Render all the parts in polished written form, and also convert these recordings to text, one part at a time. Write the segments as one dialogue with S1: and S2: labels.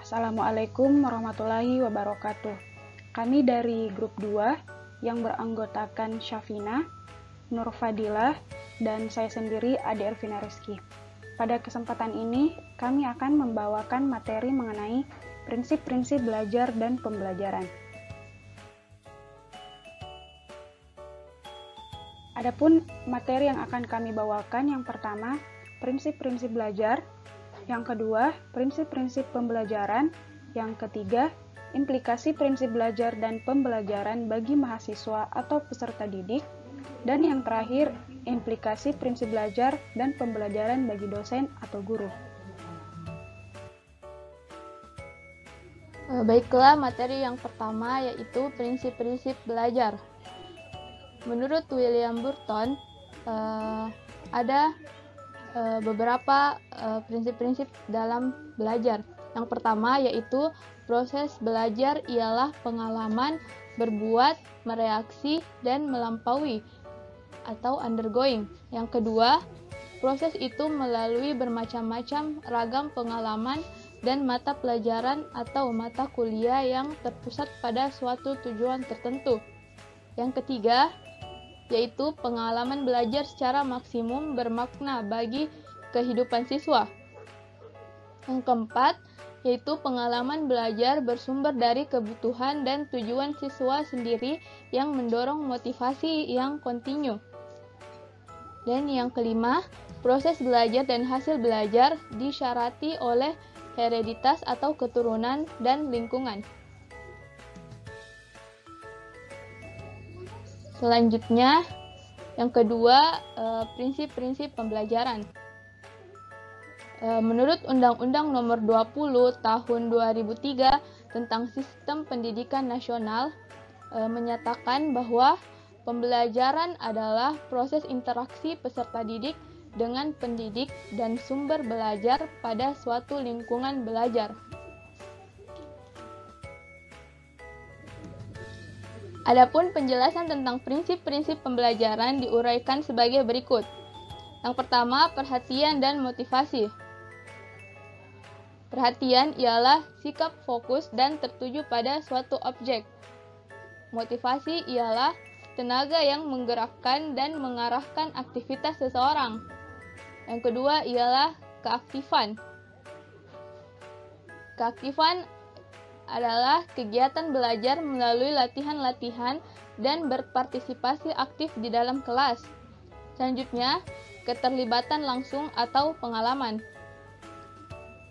S1: Assalamualaikum warahmatullahi wabarakatuh. Kami dari grup 2 yang beranggotakan Syafina, Nur Fadilah, dan saya sendiri Ade Elvina Rizky. Pada kesempatan ini, kami akan membawakan materi mengenai prinsip-prinsip belajar dan pembelajaran. Adapun materi yang akan kami bawakan, yang pertama, prinsip-prinsip belajar, yang kedua, prinsip-prinsip pembelajaran, yang ketiga, implikasi prinsip belajar dan pembelajaran bagi mahasiswa atau peserta didik, dan yang terakhir, implikasi prinsip belajar dan pembelajaran bagi dosen atau guru.
S2: Baiklah, materi yang pertama yaitu prinsip-prinsip belajar. Menurut William Burton, ada beberapa prinsip-prinsip dalam belajar. Yang pertama yaitu proses belajar ialah pengalaman berbuat, mereaksi, dan melampaui atau undergoing. Yang kedua, proses itu melalui bermacam-macam ragam pengalaman dan mata pelajaran atau mata kuliah yang terpusat pada suatu tujuan tertentu. Yang ketiga, yaitu pengalaman belajar secara maksimum bermakna bagi kehidupan siswa. Yang keempat, yaitu pengalaman belajar bersumber dari kebutuhan dan tujuan siswa sendiri yang mendorong motivasi yang kontinu. Dan yang kelima, proses belajar dan hasil belajar disyarati oleh hereditas atau keturunan dan lingkungan. Selanjutnya, yang kedua, prinsip-prinsip pembelajaran. Menurut Undang-Undang Nomor 20 Tahun 2003 tentang Sistem Pendidikan Nasional, menyatakan bahwa pembelajaran adalah proses interaksi peserta didik dengan pendidik dan sumber belajar pada suatu lingkungan belajar. Adapun penjelasan tentang prinsip-prinsip pembelajaran diuraikan sebagai berikut. Yang pertama, perhatian dan motivasi. Perhatian ialah sikap fokus dan tertuju pada suatu objek. Motivasi ialah tenaga yang menggerakkan dan mengarahkan aktivitas seseorang. Yang kedua ialah keaktifan. Keaktifan adalah kegiatan belajar melalui latihan-latihan dan berpartisipasi aktif di dalam kelas. Selanjutnya, keterlibatan langsung atau pengalaman.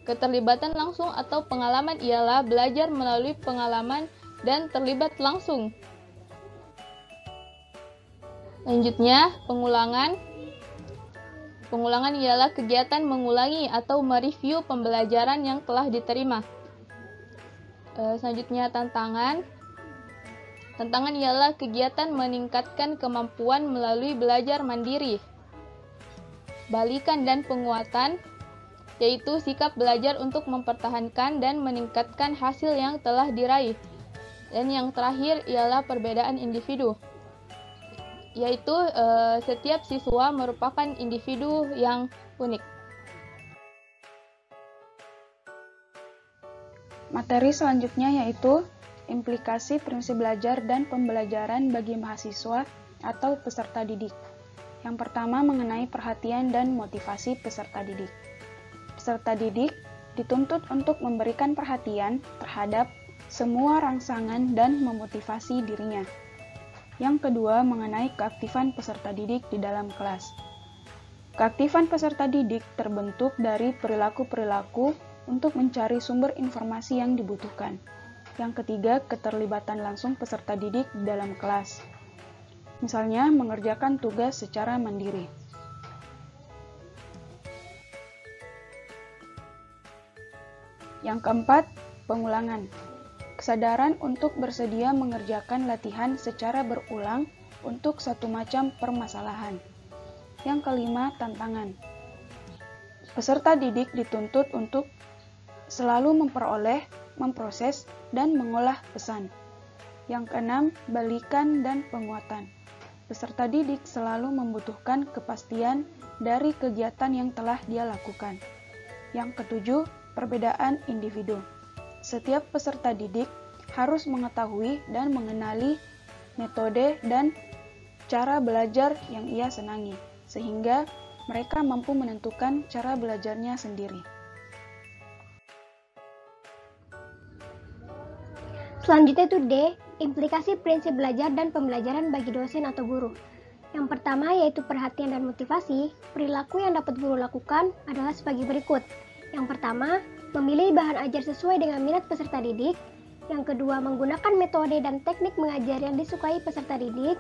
S2: Keterlibatan langsung atau pengalaman ialah belajar melalui pengalaman dan terlibat langsung. Selanjutnya, pengulangan. Pengulangan ialah kegiatan mengulangi atau mereview pembelajaran yang telah diterima. Selanjutnya, tantangan. Tantangan ialah kegiatan meningkatkan kemampuan melalui belajar mandiri. Balikan dan penguatan, yaitu sikap belajar untuk mempertahankan dan meningkatkan hasil yang telah diraih. Dan yang terakhir ialah perbedaan individu, yaitu setiap siswa merupakan individu yang unik.
S1: Materi selanjutnya yaitu implikasi prinsip belajar dan pembelajaran bagi mahasiswa atau peserta didik. Yang pertama mengenai perhatian dan motivasi peserta didik. Peserta didik dituntut untuk memberikan perhatian terhadap semua rangsangan dan memotivasi dirinya. Yang kedua mengenai keaktifan peserta didik di dalam kelas. Keaktifan peserta didik terbentuk dari perilaku-perilaku untuk mencari sumber informasi yang dibutuhkan. Yang ketiga, keterlibatan langsung peserta didik di dalam kelas. Misalnya, mengerjakan tugas secara mandiri. Yang keempat, pengulangan. Kesadaran untuk bersedia mengerjakan latihan secara berulang untuk satu macam permasalahan. Yang kelima, tantangan. Peserta didik dituntut untuk selalu memperoleh, memproses, dan mengolah pesan. Yang keenam, balikan dan penguatan. Peserta didik selalu membutuhkan kepastian dari kegiatan yang telah dia lakukan. Yang ketujuh, perbedaan individu. setiap peserta didik harus mengetahui dan mengenali metode dan cara belajar yang ia senangi, sehingga mereka mampu menentukan cara belajarnya sendiri.
S3: Selanjutnya itu D, implikasi prinsip belajar dan pembelajaran bagi dosen atau guru. Yang pertama yaitu perhatian dan motivasi. Perilaku yang dapat guru lakukan adalah sebagai berikut. Yang pertama, memilih bahan ajar sesuai dengan minat peserta didik. Yang kedua, menggunakan metode dan teknik mengajar yang disukai peserta didik.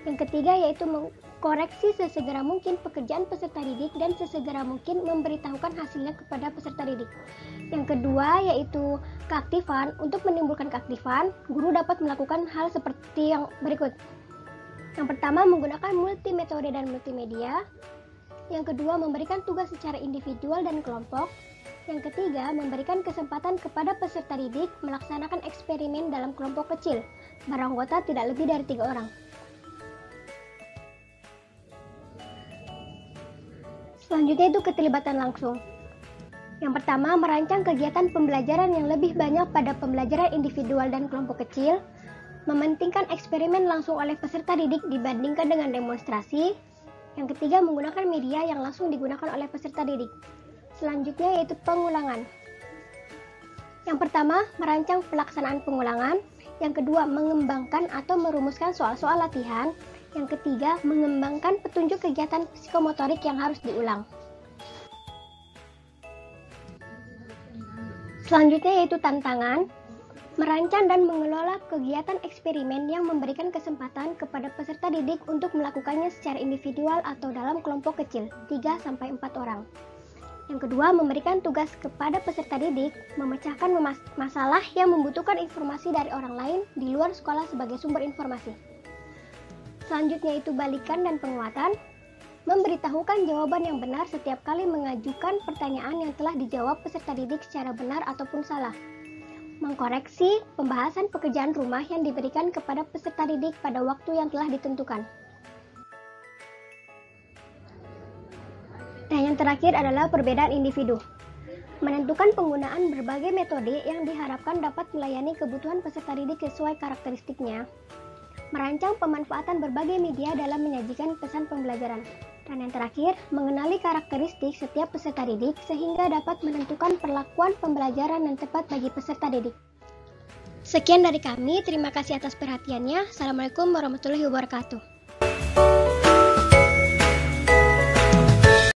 S3: Yang ketiga yaitu mengkoreksi sesegera mungkin pekerjaan peserta didik dan sesegera mungkin memberitahukan hasilnya kepada peserta didik. Yang kedua yaitu keaktifan. Untuk menimbulkan keaktifan, guru dapat melakukan hal seperti yang berikut. Yang pertama, menggunakan multimetode dan multimedia. Yang kedua, memberikan tugas secara individual dan kelompok. Yang ketiga, memberikan kesempatan kepada peserta didik melaksanakan eksperimen dalam kelompok kecil, beranggota tidak lebih dari 3 orang. Selanjutnya itu keterlibatan langsung. Yang pertama, merancang kegiatan pembelajaran yang lebih banyak pada pembelajaran individual dan kelompok kecil, mementingkan eksperimen langsung oleh peserta didik dibandingkan dengan demonstrasi. Yang ketiga, menggunakan media yang langsung digunakan oleh peserta didik. Selanjutnya yaitu pengulangan. Yang pertama, merancang pelaksanaan pengulangan. Yang kedua, mengembangkan atau merumuskan soal-soal latihan. Yang ketiga, mengembangkan petunjuk kegiatan psikomotorik yang harus diulang. Selanjutnya yaitu tantangan, merancang dan mengelola kegiatan eksperimen yang memberikan kesempatan kepada peserta didik untuk melakukannya secara individual atau dalam kelompok kecil, 3-4 orang. Yang kedua, memberikan tugas kepada peserta didik, memecahkan masalah yang membutuhkan informasi dari orang lain di luar sekolah sebagai sumber informasi. Selanjutnya itu balikan dan penguatan, memberitahukan jawaban yang benar setiap kali mengajukan pertanyaan yang telah dijawab peserta didik secara benar ataupun salah. Mengkoreksi pembahasan pekerjaan rumah yang diberikan kepada peserta didik pada waktu yang telah ditentukan. Dan yang terakhir adalah perbedaan individu. Menentukan penggunaan berbagai metode yang diharapkan dapat melayani kebutuhan peserta didik sesuai karakteristiknya. Merancang pemanfaatan berbagai media dalam menyajikan pesan pembelajaran. Dan yang terakhir, mengenali karakteristik setiap peserta didik sehingga dapat menentukan perlakuan pembelajaran yang tepat bagi peserta didik. Sekian dari kami, terima kasih atas perhatiannya. Assalamualaikum warahmatullahi wabarakatuh.